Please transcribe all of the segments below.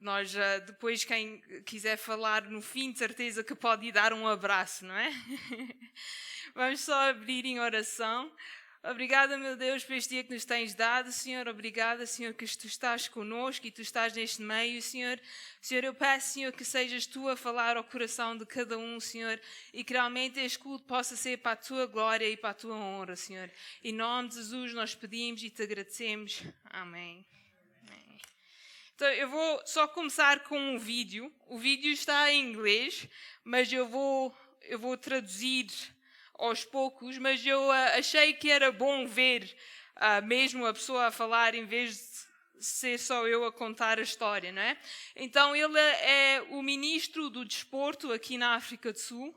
Nós, depois, quem quiser falar no fim, de certeza que pode ir dar um abraço, não é? Vamos só abrir em oração. Obrigada, meu Deus, por este dia que nos tens dado, Senhor. Obrigada, Senhor, que tu estás connosco e tu estás neste meio, Senhor. Senhor, eu peço, Senhor, que sejas tu a falar ao coração de cada um, Senhor, e que realmente este culto possa ser para a tua glória e para a tua honra, Senhor. Em nome de Jesus nós pedimos e te agradecemos. Amém. Então, eu vou só começar com um vídeo. O vídeo está em inglês, mas eu vou traduzir aos poucos, mas eu achei que era bom ver mesmo a pessoa a falar em vez de ser só eu a contar a história, não é? Então, ele é o ministro do desporto aqui na África do Sul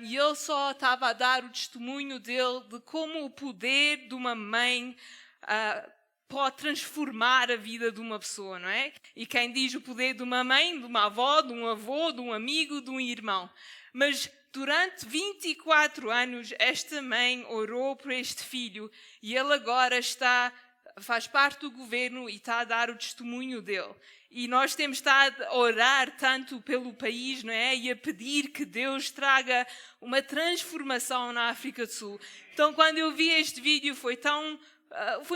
e ele só estava a dar o testemunho dele de como o poder de uma mãe pode transformar a vida de uma pessoa, não é? E quem diz o poder de uma mãe, de uma avó, de um avô, de um amigo, de um irmão. Mas durante 24 anos, esta mãe orou por este filho e ele agora faz parte do governo e está a dar o testemunho dele. E nós temos estado a orar tanto pelo país, não é? E a pedir que Deus traga uma transformação na África do Sul. Então, quando eu vi este vídeo, foi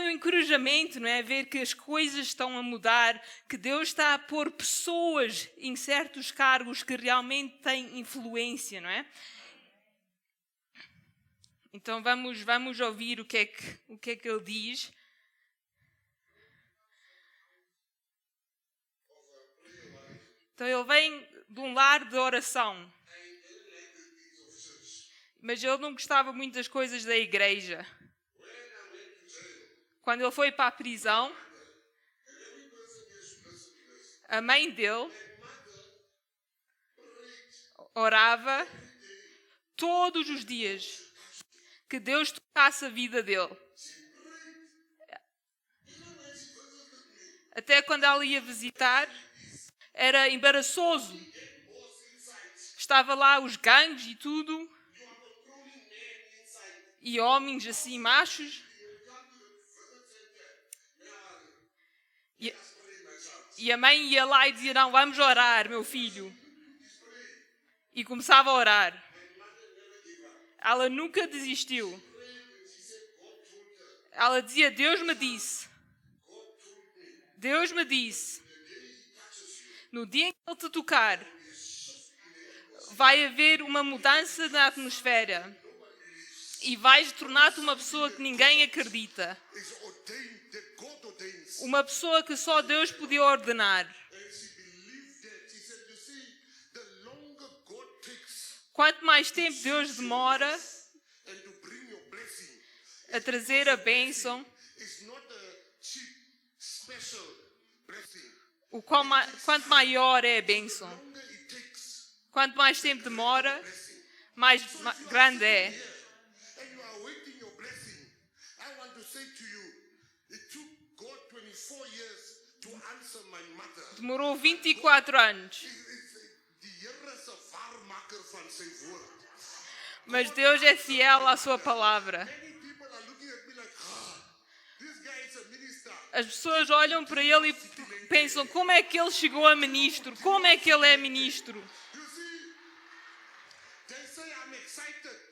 um encorajamento, não é? Ver que as coisas estão a mudar, que Deus está a pôr pessoas em certos cargos que realmente têm influência, não é? Então vamos ouvir o que é que ele diz. Então ele vem de um lar de oração, mas ele não gostava muito das coisas da igreja. Quando ele foi para a prisão, a mãe dele orava todos os dias que Deus tocasse a vida dele. Até quando ela ia visitar, era embaraçoso. Estava lá os gangues e tudo, e homens assim, machos. E a mãe ia lá e dizia, não, vamos orar, meu filho. E começava a orar. Ela nunca desistiu. Ela dizia, Deus me disse. Deus me disse. No dia em que Ele te tocar, vai haver uma mudança na atmosfera. E vais tornar-te uma pessoa que ninguém acredita. Uma pessoa que só Deus podia ordenar. Quanto mais tempo Deus demora a trazer a bênção, quanto maior é a bênção. Quanto mais tempo demora, mais grande é. Demorou 24 anos. Mas Deus é fiel à sua palavra. As pessoas olham para ele e pensam, como é que ele chegou a ministro? Como é que ele é ministro?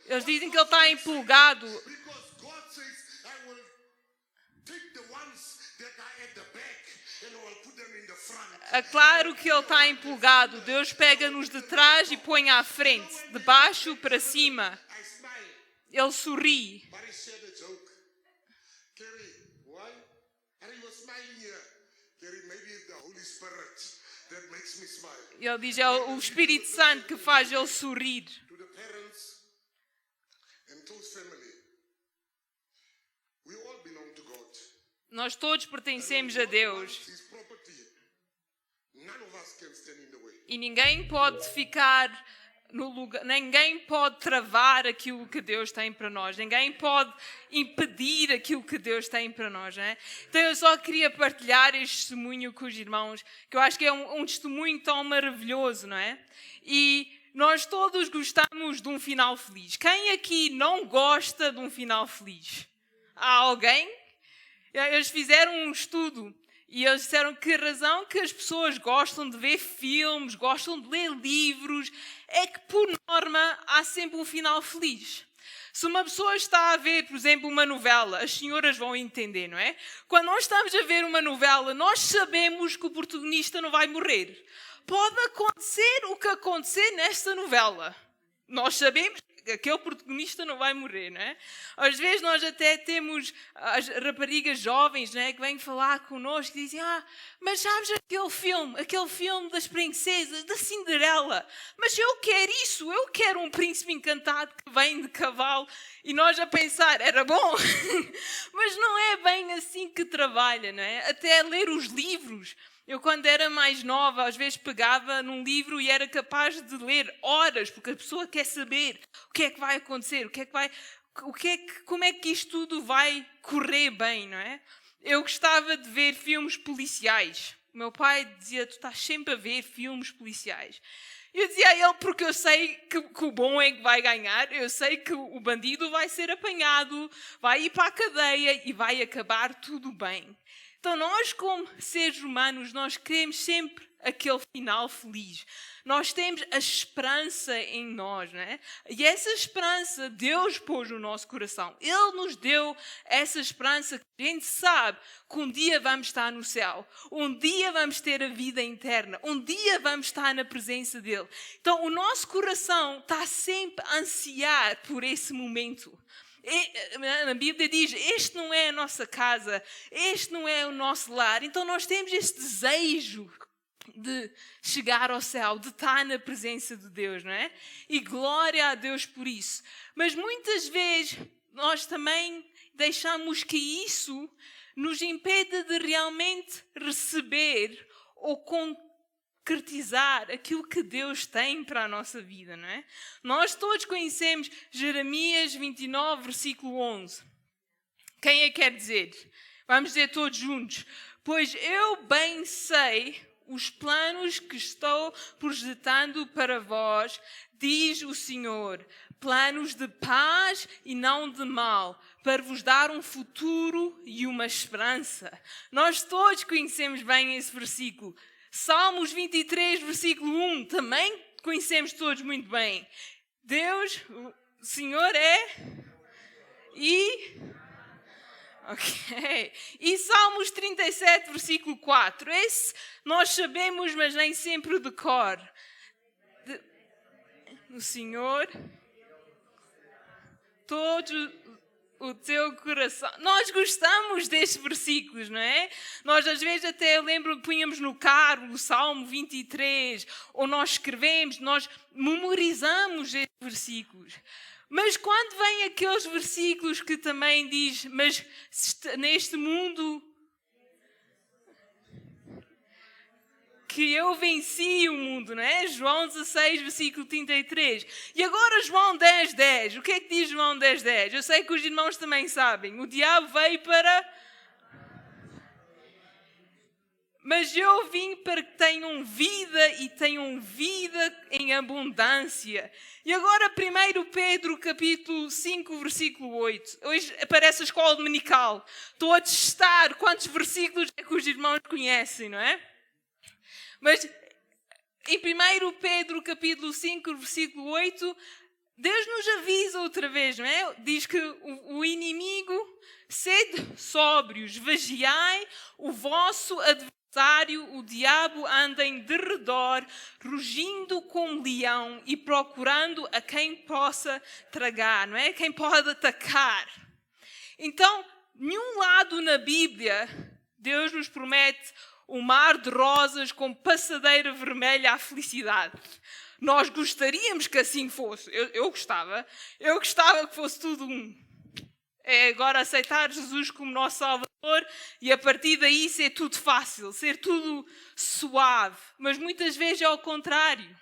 Eles dizem que ele está empolgado. É claro que ele está empolgado. Deus pega-nos de trás e põe à frente, de baixo para cima. Ele sorri. Ele diz, é o Espírito Santo que faz ele sorrir. Nós todos pertencemos a Deus. E ninguém pode ficar no lugar, ninguém pode travar aquilo que Deus tem para nós. Ninguém pode impedir aquilo que Deus tem para nós, não é? Então eu só queria partilhar este testemunho com os irmãos, que eu acho que é um testemunho tão maravilhoso, não é? E nós todos gostamos de um final feliz. Quem aqui não gosta de um final feliz? Há alguém? Eles fizeram um estudo E eles disseram que a razão que as pessoas gostam de ver filmes, gostam de ler livros, é que, por norma, há sempre um final feliz. Se uma pessoa está a ver, por exemplo, uma novela, as senhoras vão entender, não é? Quando nós estamos a ver uma novela, nós sabemos que o protagonista não vai morrer. Pode acontecer o que acontecer nesta novela. Nós sabemos que aquele protagonista não vai morrer, não é? Às vezes nós até temos as raparigas jovens, não é, que vêm falar connosco e dizem: mas sabes aquele filme das princesas, da Cinderela, mas eu quero isso, eu quero um príncipe encantado que vem de cavalo. E nós a pensar, era bom, mas não é bem assim que trabalha, não é? Até ler os livros. Eu, quando era mais nova, às vezes pegava num livro e era capaz de ler horas, porque a pessoa quer saber o que é que vai acontecer, como é que isto tudo vai correr bem, não é? Eu gostava de ver filmes policiais. O meu pai dizia: tu estás sempre a ver filmes policiais. Eu dizia a ele: porque eu sei que o bom é que vai ganhar, eu sei que o bandido vai ser apanhado, vai ir para a cadeia e vai acabar tudo bem. Então nós, como seres humanos, nós queremos sempre aquele final feliz. Nós temos a esperança em nós, não é? E essa esperança Deus pôs no nosso coração. Ele nos deu essa esperança que a gente sabe que um dia vamos estar no céu. Um dia vamos ter a vida eterna. Um dia vamos estar na presença dele. Então o nosso coração está sempre a ansiar por esse momento. A Bíblia diz: este não é a nossa casa, este não é o nosso lar. Então nós temos este desejo de chegar ao céu, de estar na presença de Deus, não é? E glória a Deus por isso. Mas muitas vezes nós também deixamos que isso nos impede de realmente receber ou concretizar aquilo que Deus tem para a nossa vida, não é? Nós todos conhecemos Jeremias 29, versículo 11. Quem é que quer dizer? Vamos dizer todos juntos. Pois eu bem sei os planos que estou projetando para vós, diz o Senhor, planos de paz e não de mal, para vos dar um futuro e uma esperança. Nós todos conhecemos bem esse versículo. Salmos 23, versículo 1, também conhecemos todos muito bem. Deus, o Senhor E Salmos 37, versículo 4. Esse nós sabemos, mas nem sempre de cor. O Senhor, todo o teu coração. Nós gostamos destes versículos, não é? Nós às vezes até lembro que punhamos no carro o Salmo 23, ou nós escrevemos, nós memorizamos estes versículos. Mas quando vem aqueles versículos que também diz: mas neste mundo que eu venci o mundo, não é? João 16, versículo 33. E agora João 10, 10. O que é que diz João 10, 10? Eu sei que os irmãos também sabem. O diabo veio para... Mas eu vim para que tenham vida e tenham vida em abundância. E agora 1 Pedro capítulo 5, versículo 8. Hoje aparece a escola dominical. Estou a testar quantos versículos é que os irmãos conhecem, não é? Mas em 1 Pedro capítulo 5, versículo 8, Deus nos avisa outra vez, não é? Diz que o inimigo: sede sóbrios, vigiai, o vosso adversário, o diabo, anda em derredor, rugindo como leão e procurando a quem possa tragar, não é? Quem pode atacar. Então, nenhum lado na Bíblia Deus nos promete um mar de rosas com passadeira vermelha à felicidade. Nós gostaríamos que assim fosse. Eu gostava que fosse tudo é agora aceitar Jesus como nosso Salvador e a partir daí ser tudo fácil, ser tudo suave. Mas muitas vezes é ao contrário.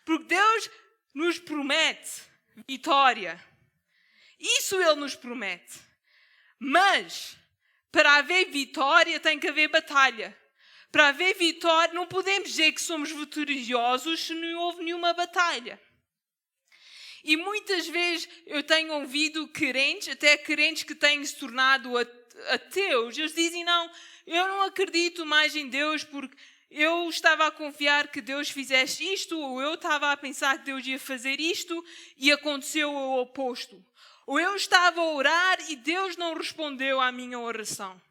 Porque Deus nos promete vitória. Isso Ele nos promete. Mas para haver vitória tem que haver batalha. Para haver vitória, não podemos dizer que somos vitoriosos se não houve nenhuma batalha. E muitas vezes eu tenho ouvido crentes, até crentes que têm se tornado ateus, eles dizem: não, Eu não acredito mais em Deus porque eu estava a confiar que Deus fizesse isto, ou eu estava a pensar que Deus ia fazer isto e aconteceu o oposto. Ou eu estava a orar e Deus não respondeu à minha oração.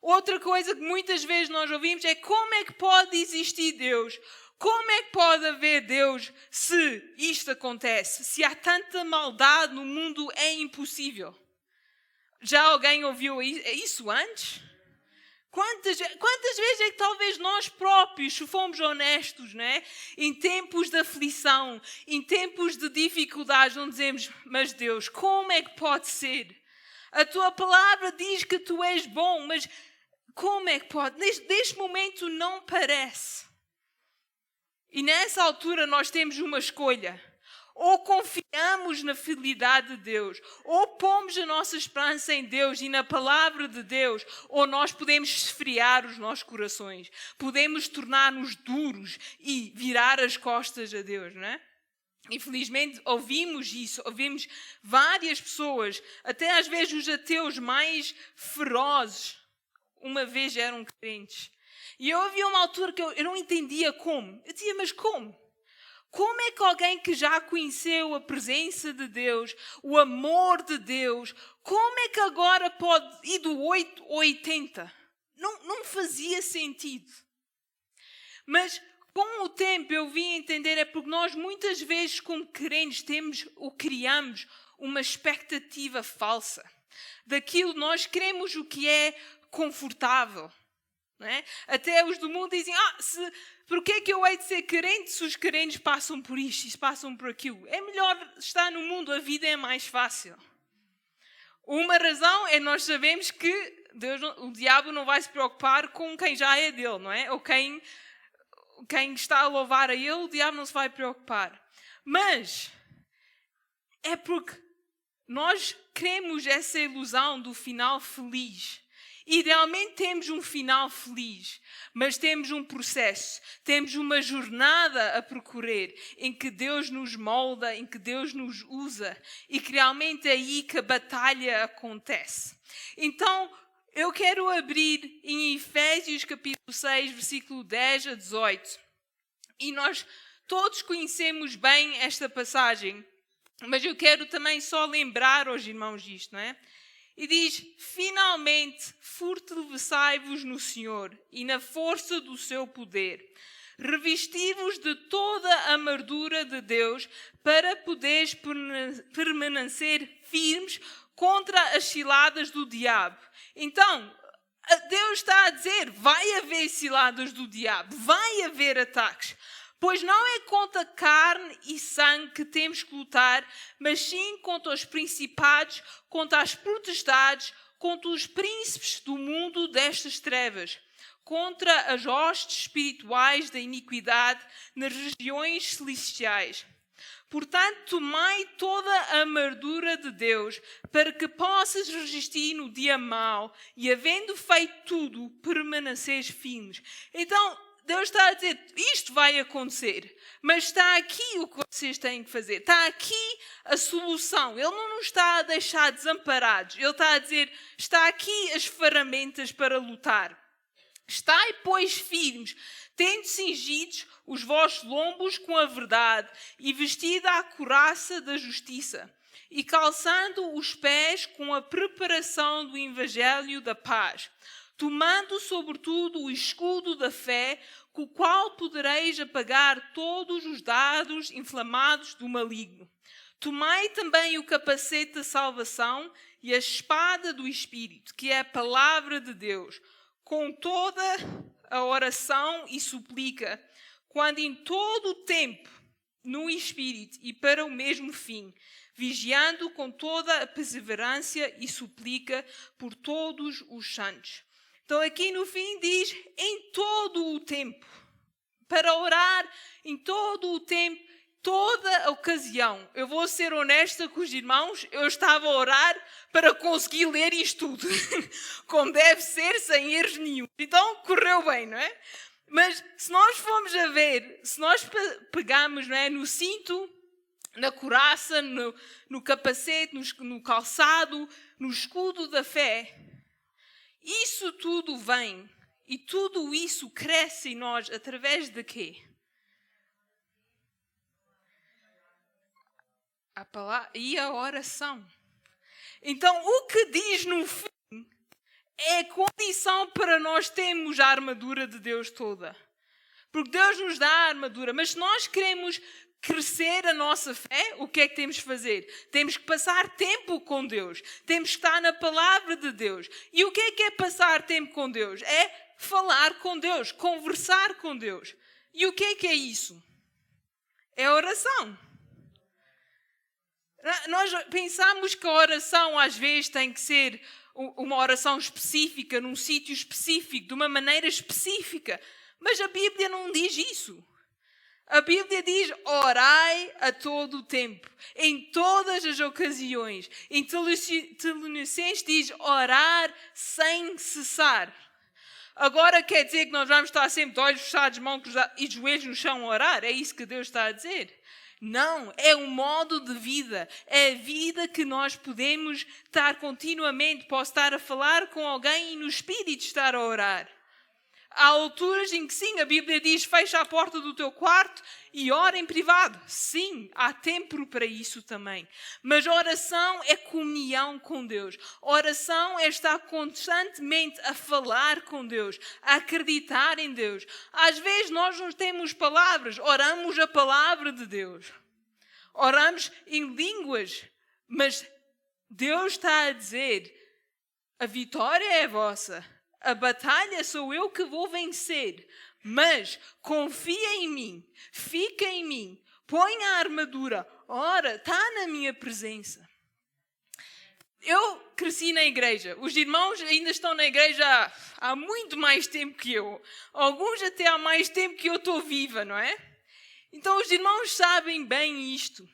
Outra coisa que muitas vezes nós ouvimos é: como é que pode existir Deus? Como é que pode haver Deus se isto acontece? Se há tanta maldade no mundo, é impossível. Já alguém ouviu isso antes? Quantas vezes é que talvez nós próprios, se fomos honestos, não é? Em tempos de aflição, em tempos de dificuldades, não dizemos: mas Deus, como é que pode ser? A tua palavra diz que tu és bom, mas como é que pode? Neste momento não parece. E nessa altura nós temos uma escolha. Ou confiamos na fidelidade de Deus, ou pomos a nossa esperança em Deus e na palavra de Deus, ou nós podemos esfriar os nossos corações. Podemos tornar-nos duros e virar as costas a Deus, não é? Infelizmente ouvimos isso, ouvimos várias pessoas, até às vezes os ateus mais ferozes, uma vez eram crentes. E eu havia uma altura que eu não entendia como. Eu dizia: mas como? Como é que alguém que já conheceu a presença de Deus, o amor de Deus, como é que agora pode ir do 8 ao 80? Não fazia sentido. Mas com o tempo eu vim entender, é porque nós muitas vezes como crentes temos ou criamos uma expectativa falsa. Daquilo nós queremos o que é confortável. Não é? Até os do mundo dizem: porquê é que eu hei de ser crente se os crentes passam por isto e se passam por aquilo? É melhor estar no mundo, a vida é mais fácil. Uma razão é nós sabemos que o diabo não vai se preocupar com quem já é dele, não é? Ou quem está a louvar a ele, o diabo não se vai preocupar. Mas é porque nós queremos essa ilusão do final feliz. Idealmente temos um final feliz, mas temos um processo, temos uma jornada a percorrer em que Deus nos molda, em que Deus nos usa e que realmente é aí que a batalha acontece. Então, eu quero abrir em Efésios capítulo 6, versículo 10 a 18. E nós todos conhecemos bem esta passagem, mas eu quero também só lembrar aos irmãos disto, não é? E diz: finalmente fortalecei-vos no Senhor e na força do seu poder. Revesti-vos de toda a armadura de Deus para poderes permanecer firmes contra as ciladas do diabo. Então, Deus está a dizer: vai haver ciladas do diabo, vai haver ataques. Pois não é contra carne e sangue que temos que lutar, mas sim contra os principados, contra as potestades, contra os príncipes do mundo destas trevas, contra as hostes espirituais da iniquidade nas regiões celestiais. Portanto, tomai toda a armadura de Deus, para que possas resistir no dia mau e, havendo feito tudo, permaneceres firmes. Então, Deus está a dizer: isto vai acontecer, mas está aqui o que vocês têm que fazer. Está aqui a solução. Ele não nos está a deixar desamparados. Ele está a dizer: está aqui as ferramentas para lutar. Estai, pois, firmes, tendo cingidos os vossos lombos com a verdade e vestida a couraça da justiça e calçando os pés com a preparação do evangelho da paz, tomando sobretudo o escudo da fé, com o qual podereis apagar todos os dardos inflamados do maligno. Tomai também o capacete da salvação e a espada do Espírito, que é a palavra de Deus, com toda a oração e suplica, quando em todo o tempo, no Espírito e para o mesmo fim, vigiando com toda a perseverança e suplica por todos os santos. Então aqui no fim diz: em todo o tempo. Para orar em todo o tempo, toda a ocasião. Eu vou ser honesta com os irmãos, eu estava a orar para conseguir ler isto tudo. Como deve ser, sem erros nenhum. Então correu bem, não é? Mas se nós formos a ver, se nós pegarmos, não é, no cinto, na couraça, no capacete, no calçado, no escudo da fé, Isso tudo vem e tudo isso cresce em nós através de quê? A palavra e a oração. Então, o que diz no fim é condição para nós termos a armadura de Deus toda. Porque Deus nos dá a armadura, mas se nós queremos crescer a nossa fé, o que é que temos de fazer? Temos que passar tempo com Deus. Temos que estar na palavra de Deus. E o que é passar tempo com Deus? É falar com Deus, conversar com Deus. E o que é isso? É oração. Nós pensamos que a oração às vezes tem que ser uma oração específica, num sítio específico, de uma maneira específica. Mas a Bíblia não diz isso. A Bíblia diz, orai a todo o tempo, em todas as ocasiões. Em Tessalonicenses diz, orar sem cessar. Agora quer dizer que nós vamos estar sempre de olhos fechados, mãos cruzadas e joelhos no chão a orar? É isso que Deus está a dizer? Não, é um modo de vida. É a vida que nós podemos estar continuamente. Posso estar a falar com alguém e no Espírito estar a orar. Há alturas em que sim, a Bíblia diz, fecha a porta do teu quarto e ora em privado. Sim, há tempo para isso também. Mas oração é comunhão com Deus. Oração é estar constantemente a falar com Deus, a acreditar em Deus. Às vezes nós não temos palavras, oramos a palavra de Deus. Oramos em línguas, mas Deus está a dizer, a vitória é vossa. A batalha sou eu que vou vencer, mas confia em mim, fica em mim, põe a armadura, ora, está na minha presença. Eu cresci na igreja, os irmãos ainda estão na igreja há muito mais tempo que eu, alguns até há mais tempo que eu estou viva, não é? Então os irmãos sabem bem isto.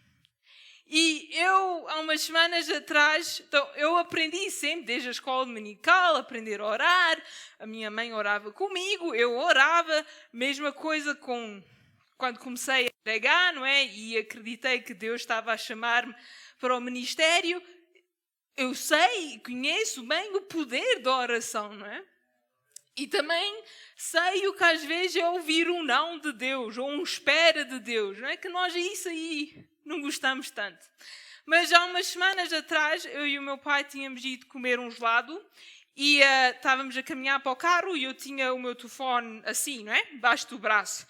E eu, há umas semanas atrás, então, eu aprendi sempre, desde a escola dominical, aprender a orar. A minha mãe orava comigo, eu orava. Mesma coisa quando comecei a pregar, não é? E acreditei que Deus estava a chamar-me para o ministério. Eu sei e conheço bem o poder da oração, não é? E também sei o que às vezes é ouvir um não de Deus, ou um espera de Deus, não é? Que nós isso aí não gostamos tanto. Mas há umas semanas atrás, eu e o meu pai tínhamos ido comer um gelado e estávamos a caminhar para o carro e eu tinha o meu telefone assim, não é? Debaixo do braço.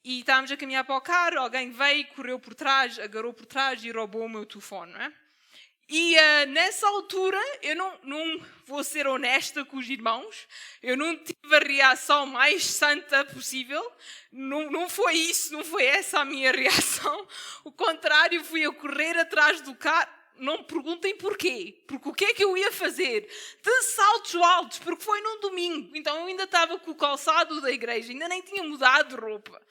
E estávamos a caminhar para o carro, alguém veio, correu por trás, agarrou por trás e roubou o meu telefone, não é? E nessa altura, eu não vou ser honesta com os irmãos, eu não tive a reação mais santa possível, não foi isso, não foi essa a minha reação. O contrário, fui a correr atrás do carro, não me perguntem porquê, porque o que é que eu ia fazer? De saltos altos, porque foi num domingo, então eu ainda estava com o calçado da igreja, ainda nem tinha mudado de roupa.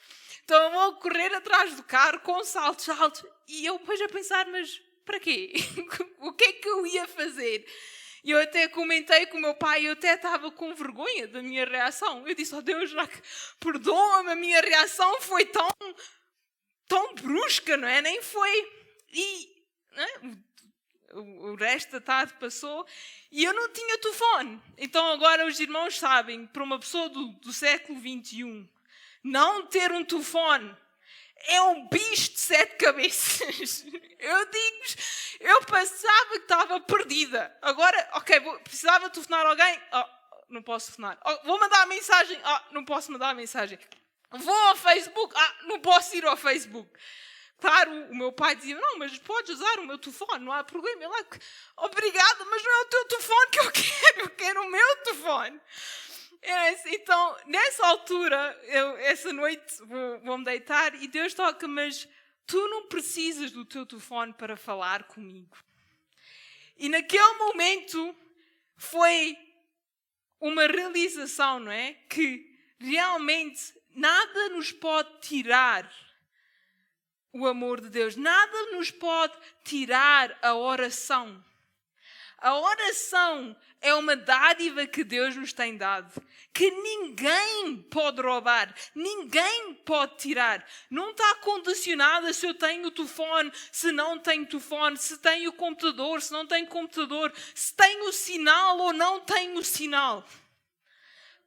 Então eu vou correr atrás do carro com saltos altos, e eu depois a pensar, mas para quê? O que é que eu ia fazer? E eu até comentei com o meu pai, eu até estava com vergonha da minha reação. Eu disse, Deus, perdoa-me, a minha reação foi tão brusca, não é? Nem foi. E não é? O resto da tarde passou e eu não tinha telefone. Então agora os irmãos sabem, para uma pessoa do século XXI, não ter um telefone é um bicho de 7 cabeças. Eu digo-vos, eu pensava que estava perdida. Agora, ok, precisava telefonar a alguém. Não posso telefonar. Vou mandar a mensagem. Não posso mandar a mensagem. Vou ao Facebook. Não posso ir ao Facebook. Claro, o meu pai dizia, não, mas podes usar o meu telefone, não há problema. Eu obrigada, mas não é o teu telefone que eu quero o meu telefone. Então, nessa altura, essa noite vou-me deitar e Deus toca, mas tu não precisas do teu telefone para falar comigo. E naquele momento foi uma realização, não é? Que realmente nada nos pode tirar o amor de Deus, nada nos pode tirar a oração. A oração é uma dádiva que Deus nos tem dado, que ninguém pode roubar, ninguém pode tirar. Não está condicionada se eu tenho o telefone, se não tenho telefone, se tenho o computador, se não tenho computador, se tenho sinal ou não tenho sinal.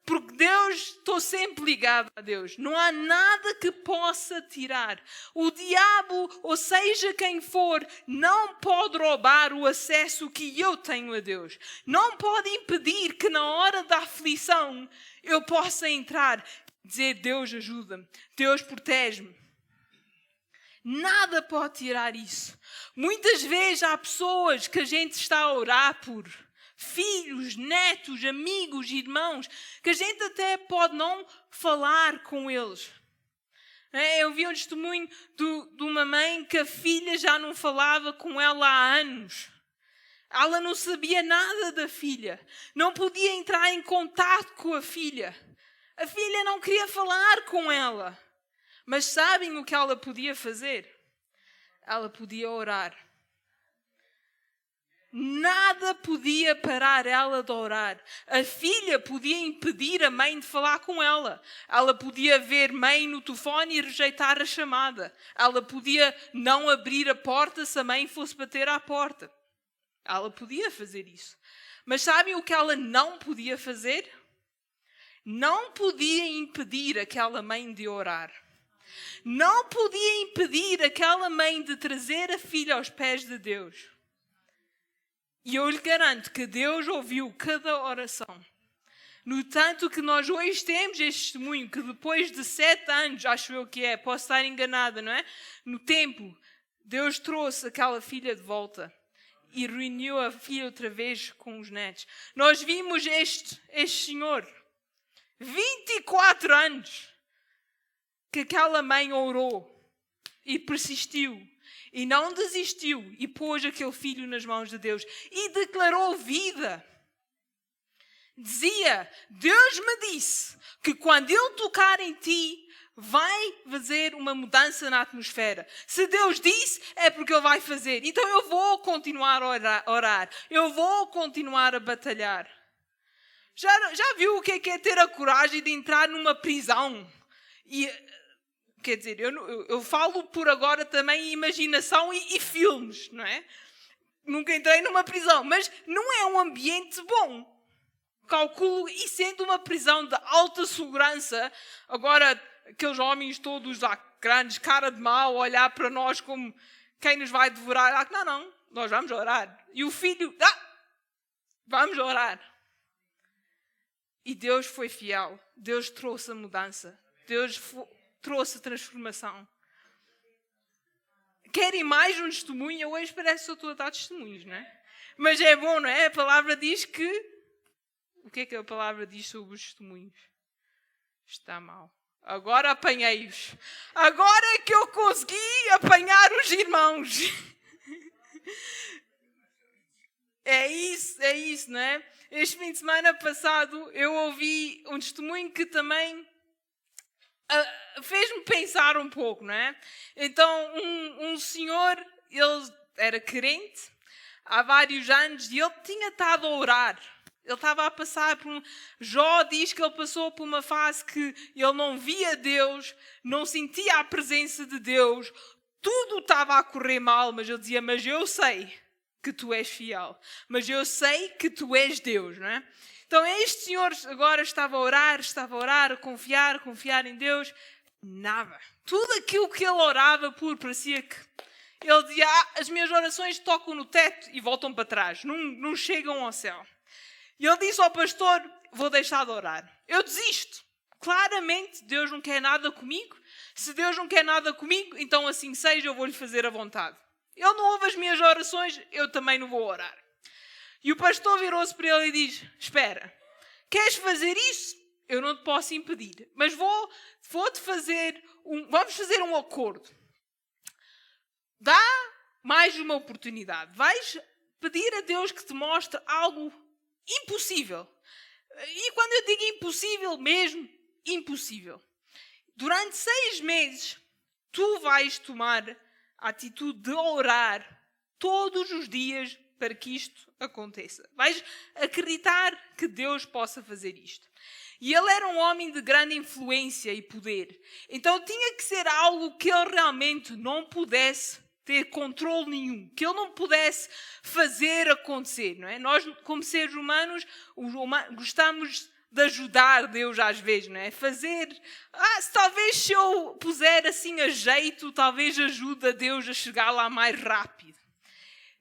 Porque estou sempre ligado a Deus. Não há nada que possa tirar. O diabo, ou seja quem for, não pode roubar o acesso que eu tenho a Deus. Não pode impedir que na hora da aflição eu possa entrar e dizer: Deus ajuda-me, Deus protege-me. Nada pode tirar isso. Muitas vezes há pessoas que a gente está a orar por, filhos, netos, amigos, irmãos, que a gente até pode não falar com eles. Eu vi um testemunho de uma mãe que a filha já não falava com ela há anos. Ela não sabia nada da filha. Não podia entrar em contato com a filha. A filha não queria falar com ela. Mas sabem o que ela podia fazer? Ela podia orar. Nada podia parar ela de orar. A filha podia impedir a mãe de falar com ela. Ela podia ver mãe no telefone e rejeitar a chamada. Ela podia não abrir a porta se a mãe fosse bater à porta. Ela podia fazer isso. Mas sabem o que ela não podia fazer? Não podia impedir aquela mãe de orar. Não podia impedir aquela mãe de trazer a filha aos pés de Deus. E eu lhe garanto que Deus ouviu cada oração. No tanto que nós hoje temos este testemunho que depois de 7 anos, acho eu que é, posso estar enganada, não é? No tempo, Deus trouxe aquela filha de volta e reuniu a filha outra vez com os netos. Nós vimos este senhor, 24 anos, que aquela mãe orou e persistiu. E não desistiu e pôs aquele filho nas mãos de Deus. E declarou vida. Dizia: Deus me disse que quando eu tocar em ti, vai fazer uma mudança na atmosfera. Se Deus disse, é porque Ele vai fazer. Então eu vou continuar a orar. Eu vou continuar a batalhar. Já viu o que é ter a coragem de entrar numa prisão? Quer dizer, eu falo por agora também imaginação e filmes, não é? Nunca entrei numa prisão, mas não é um ambiente bom. Calculo, e sendo uma prisão de alta segurança, agora aqueles homens todos lá, grandes, cara de mau, olhar para nós como quem nos vai devorar. Não, nós vamos orar. E o filho, vamos orar. E Deus foi fiel. Deus trouxe a mudança. Deus trouxe a transformação. Querem mais um testemunho? Hoje parece que eu estou a dar testemunhos, não é? Mas é bom, não é? A palavra diz que... O que é que a palavra diz sobre os testemunhos? Está mal. Agora apanhei-os. Agora é que eu consegui apanhar os irmãos. É isso, não é? Este fim de semana passado eu ouvi um testemunho que também fez-me pensar um pouco, não é? Então, um senhor, ele era crente há vários anos e ele tinha estado a orar. Ele estava a passar por Jó diz que ele passou por uma fase que ele não via Deus, não sentia a presença de Deus, tudo estava a correr mal, mas ele dizia: mas eu sei que tu és fiel, mas eu sei que tu és Deus, não é? Então este senhor agora estava a orar, a confiar em Deus. Nada. Tudo aquilo que ele orava por parecia que... Ele dizia: as minhas orações tocam no teto e voltam para trás, não chegam ao céu. E ele disse ao pastor: vou deixar de orar. Eu desisto. Claramente Deus não quer nada comigo. Se Deus não quer nada comigo, então assim seja, eu vou-lhe fazer a vontade. Ele não ouve as minhas orações, eu também não vou orar. E o pastor virou-se para ele e diz: espera, queres fazer isso? Eu não te posso impedir, mas vou-te fazer vamos fazer um acordo. Dá mais uma oportunidade. Vais pedir a Deus que te mostre algo impossível. E quando eu digo impossível, mesmo impossível. Durante 6 meses, tu vais tomar a atitude de orar todos os dias para que isto aconteça. Vais acreditar que Deus possa fazer isto. E ele era um homem de grande influência e poder. Então tinha que ser algo que ele realmente não pudesse ter controle nenhum, que ele não pudesse fazer acontecer, não é? Nós, como seres humanos, gostamos de ajudar Deus às vezes, não é? Talvez se eu puser assim a jeito, talvez ajude a Deus a chegar lá mais rápido.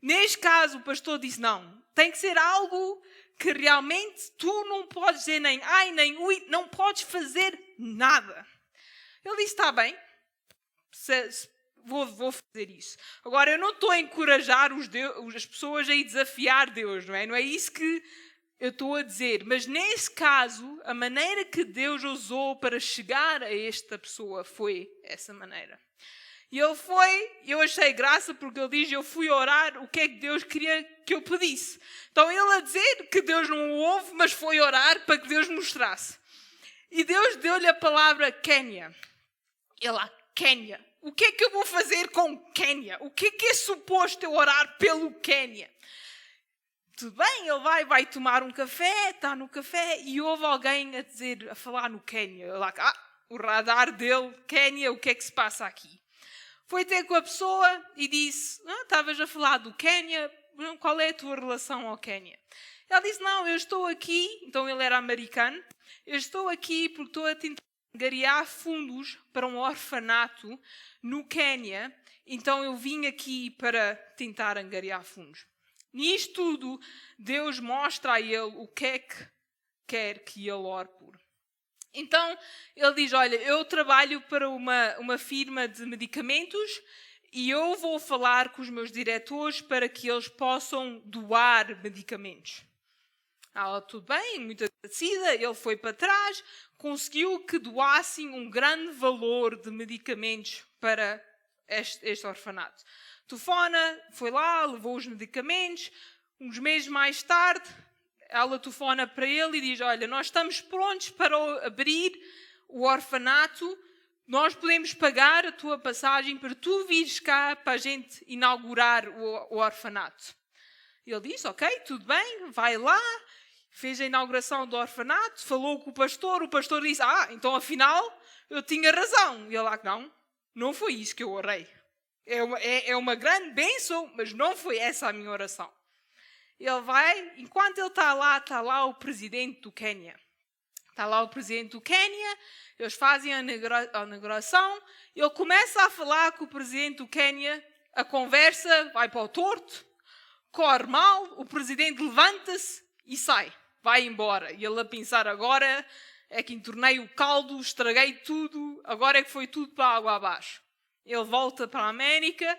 Neste caso, o pastor disse, não, tem que ser algo que realmente tu não podes dizer nem ai, nem ui, não podes fazer nada. Ele disse, está bem, vou fazer isso. Agora, eu não estou a encorajar as pessoas a ir desafiar Deus, não é? Não é isso que eu estou a dizer. Mas nesse caso, a maneira que Deus usou para chegar a esta pessoa foi essa maneira. E eu achei graça porque ele diz, eu fui orar o que é que Deus queria que eu pedisse. Então ele a dizer que Deus não o ouve, mas foi orar para que Deus mostrasse. E Deus deu-lhe a palavra Quénia. Ele, Quénia. O que é que eu vou fazer com Quénia? O que é suposto eu orar pelo Quénia? Tudo bem, ele vai tomar um café, está no café e ouve alguém a falar no Quénia. Ele, o radar dele, Quénia, o que é que se passa aqui? Foi ter com a pessoa e disse, estavas a falar do Quénia, qual é a tua relação ao Quénia? Ele disse, não, eu estou aqui, então ele era americano, eu estou aqui porque estou a tentar angariar fundos para um orfanato no Quénia, então eu vim aqui para tentar angariar fundos. Nisto tudo, Deus mostra a ele o que é que quer que ele ore por. Então, ele diz, olha, eu trabalho para uma firma de medicamentos e eu vou falar com os meus diretores para que eles possam doar medicamentos. Tudo bem, muito agradecida, ele foi para trás, conseguiu que doassem um grande valor de medicamentos para este orfanato. Telefona, foi lá, levou os medicamentos, uns meses mais tarde, ela telefona para ele e diz, olha, nós estamos prontos para abrir o orfanato, nós podemos pagar a tua passagem para tu vires cá para a gente inaugurar o orfanato. Ele disse, ok, tudo bem, vai lá, fez a inauguração do orfanato, falou com o pastor disse, então afinal eu tinha razão. E ele, não foi isso que eu orei. É uma grande bênção, mas não foi essa a minha oração. Ele vai, enquanto ele está lá o presidente do Quénia. Está lá o presidente do Quénia, eles fazem a inauguração, ele começa a falar com o presidente do Quénia, a conversa vai para o torto, corre mal, o presidente levanta-se e sai, vai embora. E ele a pensar, agora é que entornei o caldo, estraguei tudo, agora é que foi tudo para a água abaixo. Ele volta para a América,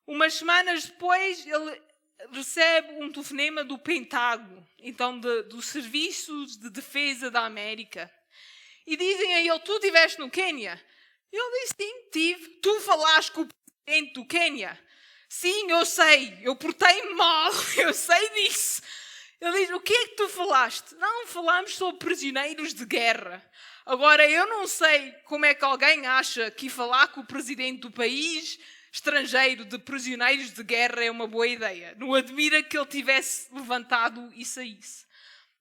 umas semanas depois ele recebe um telefonema do Pentágono, então do Serviço de Defesa da América. E dizem a ele, tu estiveste no Quénia? Ele disse, sim, tive. Tu falaste com o presidente do Quénia? Sim, eu sei, eu portei-me mal, eu sei disso. Ele diz, o que é que tu falaste? Não, falámos sobre prisioneiros de guerra. Agora, eu não sei como é que alguém acha que falar com o presidente do país estrangeiro de prisioneiros de guerra é uma boa ideia. Não admira que ele tivesse levantado e saísse.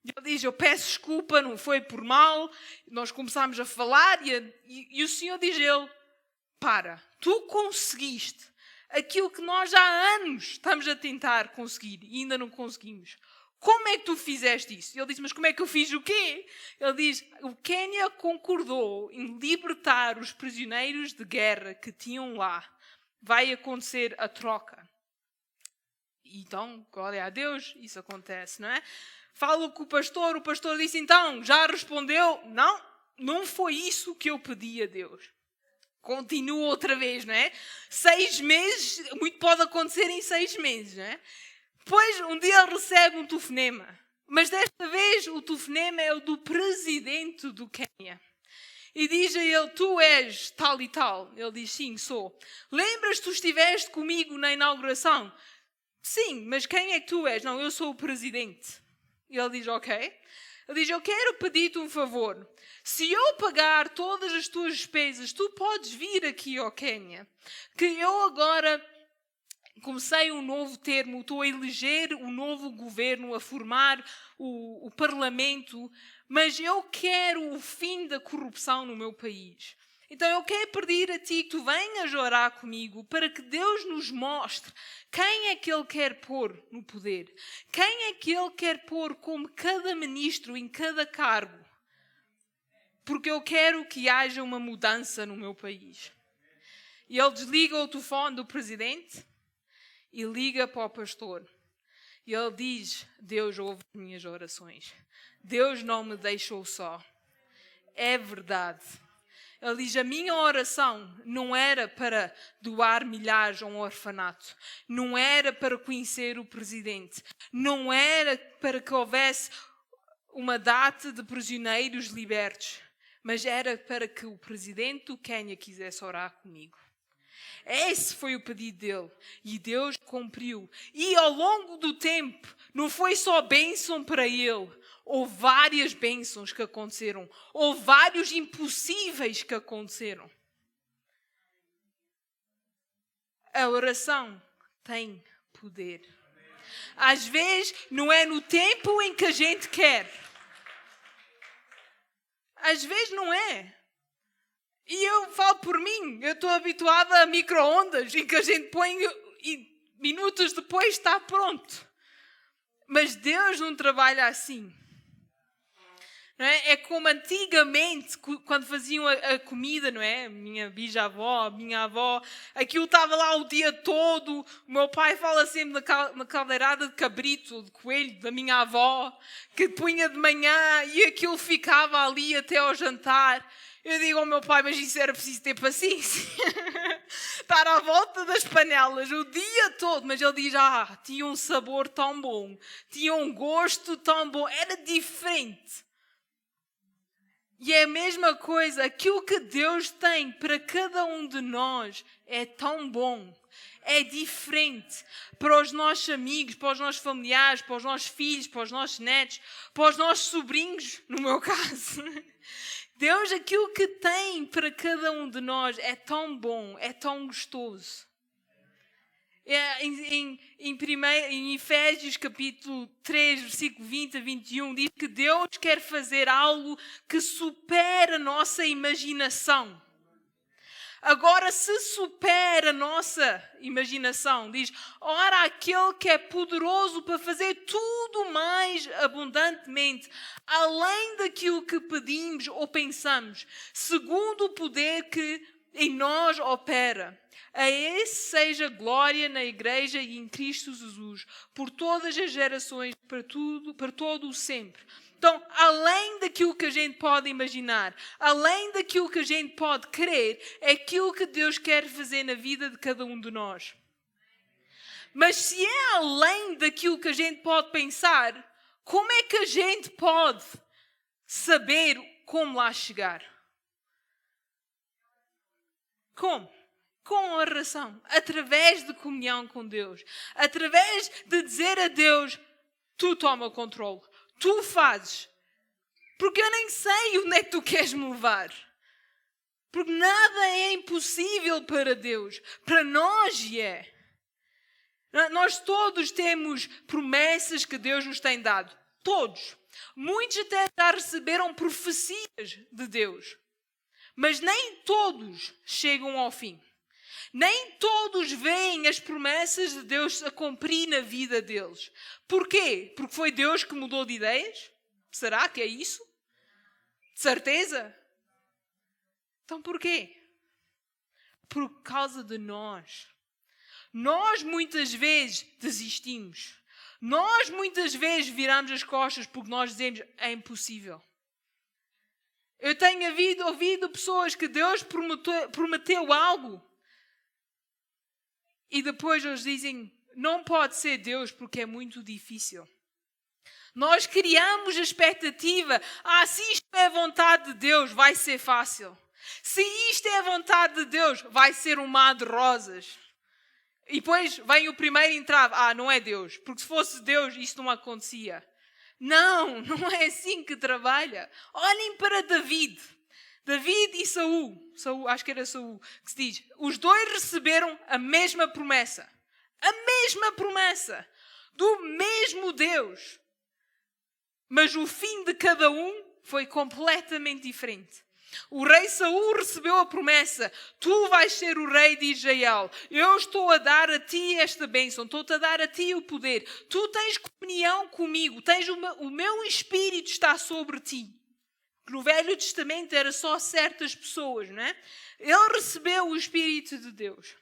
Ele diz, eu peço desculpa, não foi por mal. Nós começámos a falar e o Senhor diz a ele, tu conseguiste aquilo que nós já há anos estamos a tentar conseguir e ainda não conseguimos. Como é que tu fizeste isso? Ele diz, mas como é que eu fiz o quê? Ele diz, o Quénia concordou em libertar os prisioneiros de guerra que tinham lá. Vai acontecer a troca. Então, glória a Deus, isso acontece, não é? Falo com o pastor disse, então, já respondeu? Não foi isso que eu pedi a Deus. Continua outra vez, não é? 6 meses, muito pode acontecer em 6 meses, não é? Depois, um dia ele recebe um telefonema. Mas desta vez, o telefonema é o do presidente do Quénia. E diz a ele, tu és tal e tal. Ele diz, sim, sou. Lembras-te, tu estiveste comigo na inauguração? Sim, mas quem é que tu és? Não, eu sou o presidente. E ele diz, ok. Ele diz, eu quero pedir-te um favor. Se eu pagar todas as tuas despesas, tu podes vir aqui ao Quénia. Que eu agora comecei um novo termo, estou a eleger um novo governo, a formar o parlamento, mas eu quero o fim da corrupção no meu país. Então eu quero pedir a ti que tu venhas orar comigo para que Deus nos mostre quem é que Ele quer pôr no poder. Quem é que Ele quer pôr como cada ministro em cada cargo. Porque eu quero que haja uma mudança no meu país. E ele desliga o telefone do presidente e liga para o pastor. E ele diz, Deus ouve as minhas orações. Deus não me deixou só. É verdade. Ele diz, a minha oração não era para doar milhares a um orfanato. Não era para conhecer o presidente. Não era para que houvesse uma data de prisioneiros libertos. Mas era para que o presidente do Quênia quisesse orar comigo. Esse foi o pedido dele. E Deus cumpriu. E ao longo do tempo, não foi só bênção para ele. Houve várias bênçãos que aconteceram. Houve vários impossíveis que aconteceram. A oração tem poder. Às vezes, não é no tempo em que a gente quer. Às vezes não é. E eu falo por mim, eu estou habituada a micro-ondas em que a gente põe e minutos depois está pronto. Mas Deus não trabalha assim. Não é? É como antigamente, quando faziam a comida, não é? Minha bisavó, minha avó, aquilo estava lá o dia todo. O meu pai fala sempre na caldeirada de cabrito, de coelho, da minha avó, que punha de manhã e aquilo ficava ali até ao jantar. Eu digo ao meu pai, mas isso era preciso ter paciência. Estar à volta das panelas o dia todo. Mas ele diz, tinha um sabor tão bom. Tinha um gosto tão bom. Era diferente. E é a mesma coisa. Aquilo que Deus tem para cada um de nós é tão bom. É diferente. Para os nossos amigos, para os nossos familiares, para os nossos filhos, para os nossos netos, para os nossos sobrinhos, no meu caso. Deus, aquilo que tem para cada um de nós é tão bom, é tão gostoso. Em Efésios capítulo 3, versículo 20 a 21, diz que Deus quer fazer algo que supera a nossa imaginação. Agora, se supera a nossa imaginação, diz, ora, aquele que é poderoso para fazer tudo mais abundantemente, além daquilo que pedimos ou pensamos, segundo o poder que em nós opera. A esse seja glória na Igreja e em Cristo Jesus, por todas as gerações, para todo o sempre. Então, além daquilo que a gente pode imaginar, além daquilo que a gente pode crer, é aquilo que Deus quer fazer na vida de cada um de nós. Mas se é além daquilo que a gente pode pensar, como é que a gente pode saber como lá chegar? Como? Com oração, através de comunhão com Deus, através de dizer a Deus, tu toma o controle. Tu fazes. Porque eu nem sei onde é que tu queres me levar. Porque nada é impossível para Deus. Para nós é. Nós todos temos promessas que Deus nos tem dado. Todos. Muitos até já receberam profecias de Deus. Mas nem todos chegam ao fim. Nem todos veem as promessas de Deus a cumprir na vida deles. Porquê? Porque foi Deus que mudou de ideias? Será que é isso? De certeza? Então porquê? Por causa de nós. Nós muitas vezes desistimos. Nós muitas vezes viramos as costas porque nós dizemos, é impossível. Eu tenho ouvido pessoas que Deus prometeu algo. E depois eles dizem, não pode ser Deus porque é muito difícil. Nós criamos a expectativa, se isto é a vontade de Deus, vai ser fácil. Se isto é a vontade de Deus, vai ser um mar de rosas. E depois vem o primeiro entrave, não é Deus, porque se fosse Deus isso não acontecia. Não é assim que trabalha. Olhem para David e Saul, acho que era Saul, que se diz, os dois receberam a mesma promessa. A mesma promessa do mesmo Deus. Mas o fim de cada um foi completamente diferente. O rei Saul recebeu a promessa: tu vais ser o rei de Israel. Eu estou a dar a ti esta bênção, estou-te a dar a ti o poder. Tu tens comunhão comigo, o meu espírito está sobre ti. No Velho Testamento era só certas pessoas, não é? Ele recebeu o Espírito de Deus.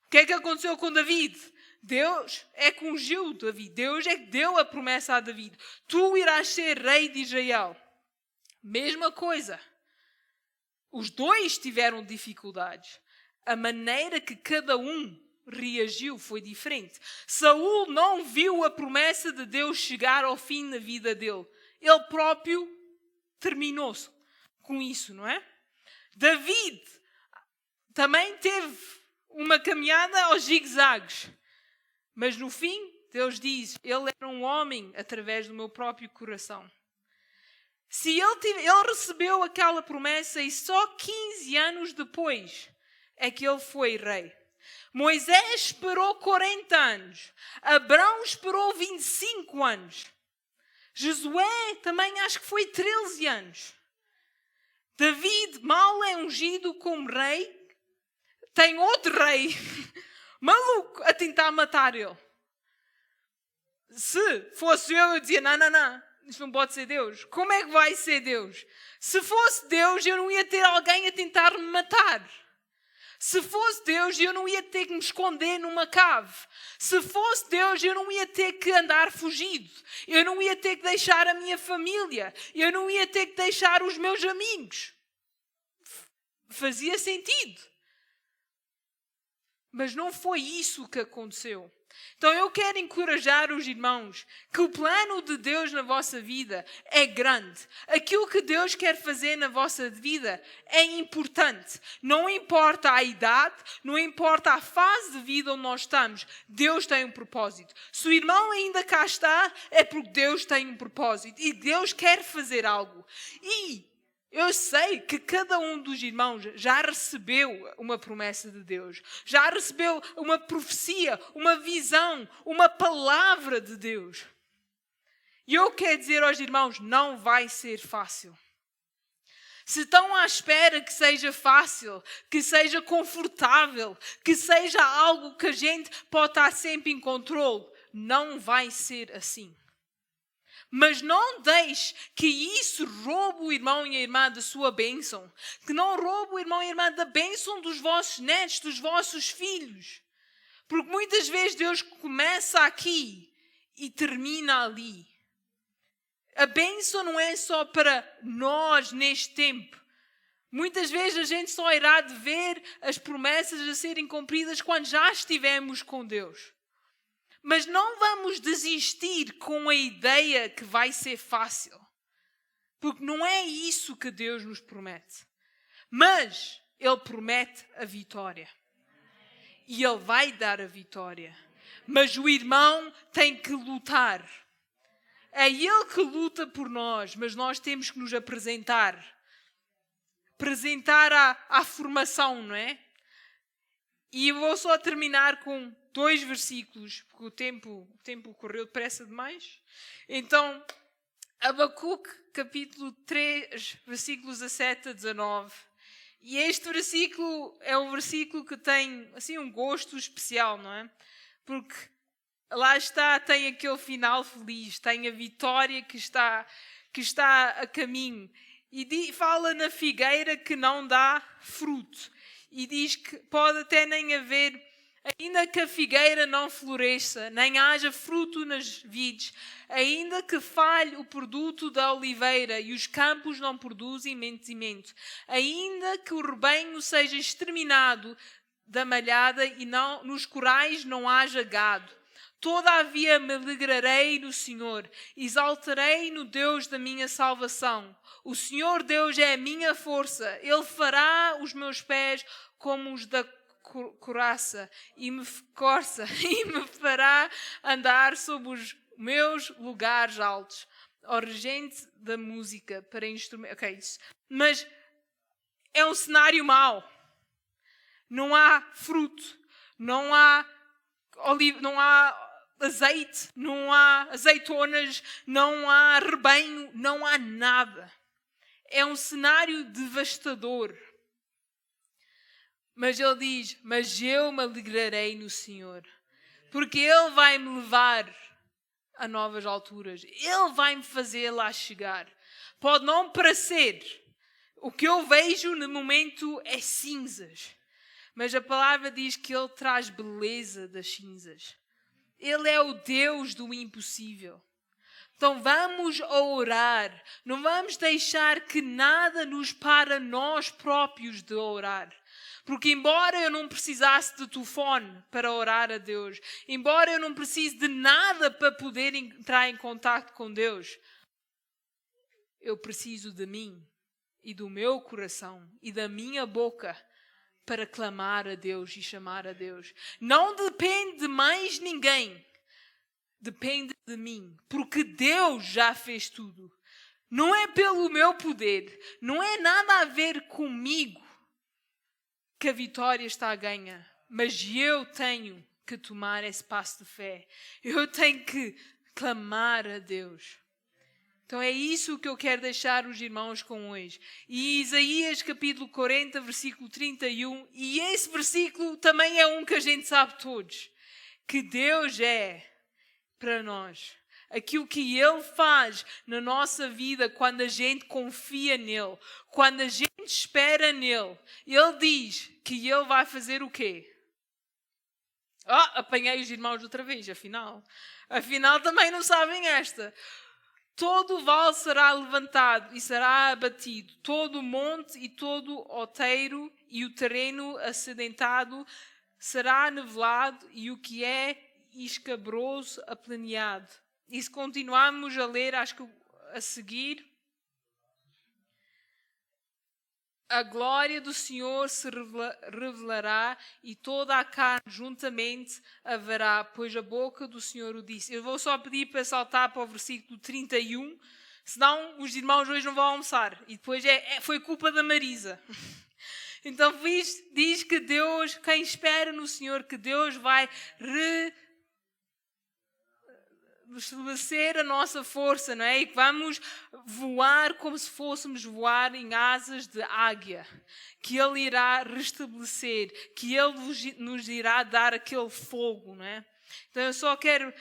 O que é que aconteceu com David? Deus é que ungiu David. Deus é que deu a promessa a David. Tu irás ser rei de Israel. Mesma coisa. Os dois tiveram dificuldades. A maneira que cada um reagiu foi diferente. Saul não viu a promessa de Deus chegar ao fim na vida dele. Ele próprio terminou-se com isso, não é? David também teve uma caminhada aos zigue-zagues. Mas no fim, Deus diz, ele era um homem através do meu próprio coração. Se ele recebeu aquela promessa e só 15 anos depois é que ele foi rei. Moisés esperou 40 anos. Abrão esperou 25 anos. Josué também acho que foi 13 anos. David mal é ungido como rei. Tem outro rei maluco a tentar matar ele. Se fosse eu dizia, não, isto não pode ser Deus. Como é que vai ser Deus? Se fosse Deus, eu não ia ter alguém a tentar me matar. Se fosse Deus, eu não ia ter que me esconder numa cave. Se fosse Deus, eu não ia ter que andar fugido. Eu não ia ter que deixar a minha família. Eu não ia ter que deixar os meus amigos. Fazia sentido. Mas não foi isso que aconteceu. Então eu quero encorajar os irmãos que o plano de Deus na vossa vida é grande. Aquilo que Deus quer fazer na vossa vida é importante. Não importa a idade, não importa a fase de vida onde nós estamos, Deus tem um propósito. Se o irmão ainda cá está, é porque Deus tem um propósito e Deus quer fazer algo. E eu sei que cada um dos irmãos já recebeu uma promessa de Deus. Já recebeu uma profecia, uma visão, uma palavra de Deus. E eu quero dizer aos irmãos, não vai ser fácil. Se estão à espera que seja fácil, que seja confortável, que seja algo que a gente pode estar sempre em controle, não vai ser assim. Mas não deixe que isso roube o irmão e a irmã da sua bênção. Que não roube o irmão e a irmã da bênção dos vossos netos, dos vossos filhos. Porque muitas vezes Deus começa aqui e termina ali. A bênção não é só para nós neste tempo. Muitas vezes a gente só irá de ver as promessas a serem cumpridas quando já estivermos com Deus. Mas não vamos desistir com a ideia que vai ser fácil. Porque não é isso que Deus nos promete. Mas Ele promete a vitória. E Ele vai dar a vitória. Mas o irmão tem que lutar. É Ele que luta por nós, mas nós temos que nos apresentar. Apresentar à formação, não é? E eu vou só terminar com 2 versículos, porque o tempo correu depressa demais. Então, Abacuque, capítulo 3, versículos 17 a 19. E este versículo é um versículo que tem assim, um gosto especial, não é? Porque lá está, tem aquele final feliz, tem a vitória que está a caminho. E fala na figueira que não dá fruto. E diz que pode até nem haver, ainda que a figueira não floresça, nem haja fruto nas vides, ainda que falhe o produto da oliveira e os campos não produzem mantimento, ainda que o rebanho seja exterminado da malhada e nos corais não haja gado. Todavia me alegrarei no Senhor, exaltarei no Deus da minha salvação. O Senhor Deus é a minha força, Ele fará os meus pés como os da coraça e me fará andar sobre os meus lugares altos. Ó regente da música para instrumento. Ok, isso. Mas é um cenário mau. Não há fruto, não há não há azeite, não há azeitonas, não há rebanho, não há nada. É um cenário devastador. Mas ele diz, mas eu me alegrarei no Senhor, porque Ele vai me levar a novas alturas. Ele vai me fazer lá chegar. Pode não parecer. O que eu vejo no momento é cinzas. Mas a palavra diz que Ele traz beleza das cinzas. Ele é o Deus do impossível. Então vamos orar. Não vamos deixar que nada nos para nós próprios de orar. Porque embora eu não precisasse de telefone para orar a Deus, embora eu não precise de nada para poder entrar em contato com Deus, eu preciso de mim e do meu coração e da minha boca para clamar a Deus e chamar a Deus. Não depende de mais ninguém. Depende de mim. Porque Deus já fez tudo. Não é pelo meu poder. Não é nada a ver comigo que a vitória está a ganha. Mas eu tenho que tomar esse passo de fé. Eu tenho que clamar a Deus. Então é isso que eu quero deixar os irmãos com hoje. E Isaías capítulo 40, versículo 31. E esse versículo também é um que a gente sabe todos. Que Deus é para nós aquilo que Ele faz na nossa vida quando a gente confia nele. Quando a gente espera nele. Ele diz que Ele vai fazer o quê? Apanhei os irmãos outra vez, afinal. Afinal também não sabem esta. Todo o vale será levantado e será abatido. Todo o monte e todo o outeiro e o terreno acidentado será nivelado e o que é escabroso aplaneado. E se continuarmos a ler, acho que a seguir, a glória do Senhor se revelará e toda a carne juntamente a verá, pois a boca do Senhor o disse. Eu vou só pedir para saltar para o versículo 31, senão os irmãos hoje não vão almoçar. E depois foi culpa da Marisa. Então diz que Deus, quem espera no Senhor, que Deus vai restabelecer a nossa força, não é? E que vamos voar como se fôssemos voar em asas de águia. Que Ele irá restabelecer, que Ele nos irá dar aquele fogo, não é? Então eu só quero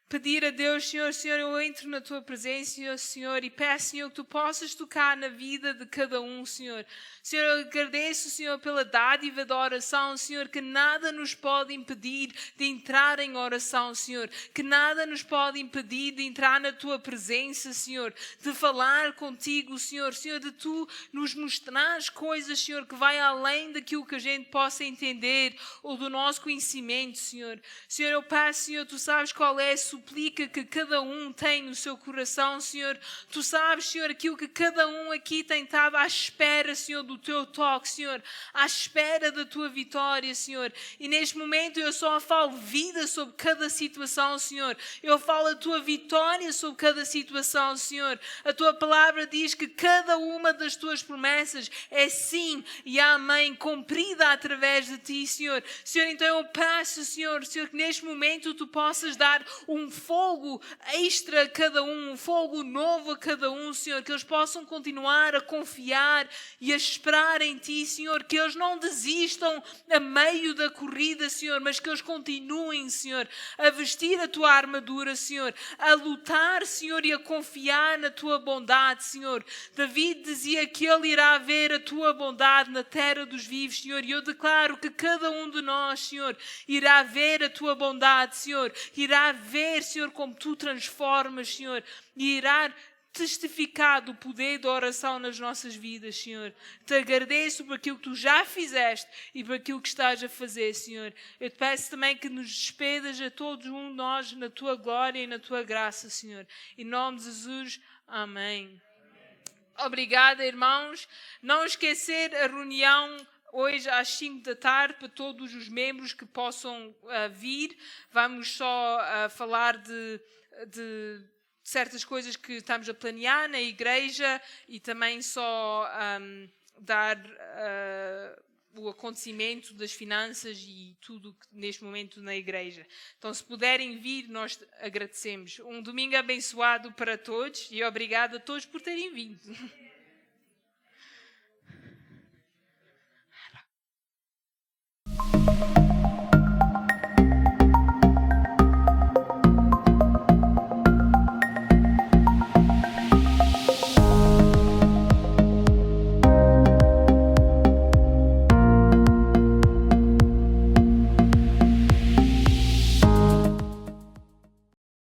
pedir a Deus, Senhor, eu entro na Tua presença, Senhor, e peço, Senhor, que Tu possas tocar na vida de cada um, Senhor. Senhor, eu agradeço, Senhor, pela dádiva da oração, Senhor, que nada nos pode impedir de entrar em oração, Senhor. Que nada nos pode impedir de entrar na Tua presença, Senhor. De falar contigo, Senhor. Senhor, de Tu nos mostrares coisas, Senhor, que vai além daquilo que a gente possa entender ou do nosso conhecimento, Senhor. Senhor, eu peço, Senhor, Tu sabes qual é a suplica que cada um tem no seu coração, Senhor. Tu sabes, Senhor, aquilo que cada um aqui tem estado à espera, Senhor, do Teu toque, Senhor. À espera da Tua vitória, Senhor. E neste momento eu só falo vida sobre cada situação, Senhor. Eu falo a Tua vitória sobre cada situação, Senhor. A Tua palavra diz que cada uma das Tuas promessas é sim e amém, cumprida através de Ti, Senhor. Senhor, então eu peço, Senhor, que neste momento Tu possas dar um fogo extra a cada um fogo novo a cada um, Senhor, que eles possam continuar a confiar e a esperar em Ti, Senhor, que eles não desistam a meio da corrida, Senhor, mas que eles continuem, Senhor, a vestir a Tua armadura, Senhor, a lutar, Senhor, e a confiar na Tua bondade, Senhor. David dizia que ele irá ver a Tua bondade na terra dos vivos, Senhor, e eu declaro que cada um de nós, Senhor, irá ver a Tua bondade, Senhor, irá ver, Senhor, como Tu transformas, Senhor, e irá testificar do poder da oração nas nossas vidas, Senhor. Te agradeço por aquilo que Tu já fizeste e por aquilo que estás a fazer, Senhor. Eu te peço também que nos despedas a todos um de nós na Tua glória e na Tua graça, Senhor. Em nome de Jesus, amém. Obrigada, irmãos. Não esquecer a reunião hoje às 5 da tarde para todos os membros que possam vir. Vamos só falar de certas coisas que estamos a planear na igreja e também só dar o acontecimento das finanças e tudo neste momento na igreja. Então, se puderem vir, nós agradecemos. Um domingo abençoado para todos e obrigado a todos por terem vindo.